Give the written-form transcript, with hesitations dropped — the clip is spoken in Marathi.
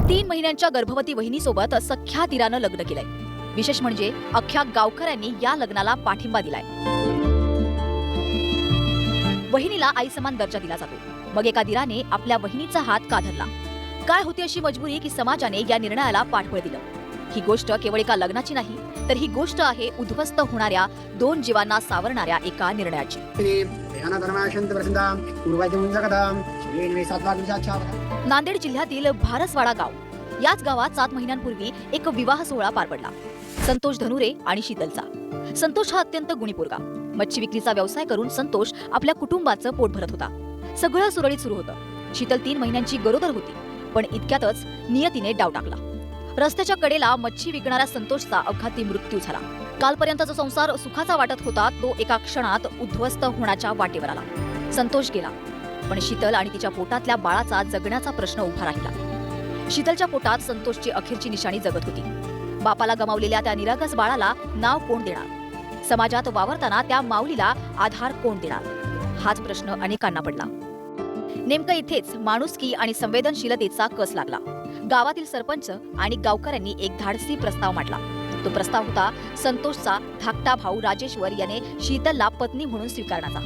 3 महिन्यांच्या गर्भवती वहिनीसोबत सख्ख्या दिरानं लग्न केलंय. विशेष म्हणजे अख्ख्या गावकऱ्यांनी या लग्नाला पाठिंबा दिलाय. वहिनीला आई समान दर्जा दिला जातो. मग एका दिराने आपल्या वहिनीचा हात का धरला? काय होती अशी मजबुरी की समाजाने या निर्णयाला पाठबळ दिलं? ही गोष्ट केवळ एका लग्नाची नाही, तर ही गोष्ट आहे उद्ध्वस्त होणाऱ्या 2 जीवांना सावरणाऱ्या एका निर्णयाची. नांदेड जिल्ह्यातील भारसवाडा गाव. याच गावात 7 महिन्यांपूर्वी एक विवाह सोहळा पार पडला. संतोष धनुरे आणि शीतलचा. संतोष हा अत्यंत गुणी पोरगा. मच्छी विक्रीचा व्यवसाय करून संतोष आपल्या कुटुंबाचं पोट भरत होता. सगळं सुरळीत सुरू होतं. शीतल 3 महिन्यांची गरोदर होती, पण इतक्यातच नियतीने डाव टाकला. रस्त्याच्या कडेला मच्छी विकणाऱ्या संतोषचा अपघाती मृत्यू झाला. कालपर्यंतचा संसार सुखाचा वाटत होता, तो एका क्षणात उद्ध्वस्त होण्याच्या वाटेवर आला. संतोष गेला, पण शीतल आणि तिच्या पोटातल्या बाळाचा जगण्याचा प्रश्न उभा राहिला. शीतलच्या पोटात संतोषची अखेरची निशाणी जगत होती. बापाला गमावलेल्या त्या निरागस बाळाला नाव कोण देणार? समाजात वावरताना त्या माऊलीला आधार कोण देणार? हाच प्रश्न अनेकांना पडला. नेमकं इथेच माणुसकी आणि संवेदनशीलतेचा कस लागला. गावातील सरपंच आणि गावकऱ्यांनी एक धाडसी प्रस्ताव मांडला. तो प्रस्ताव होता संतोषचा धाकटा भाऊ राजेश्वर याने शीतलला पत्नी म्हणून स्वीकारण्याचा.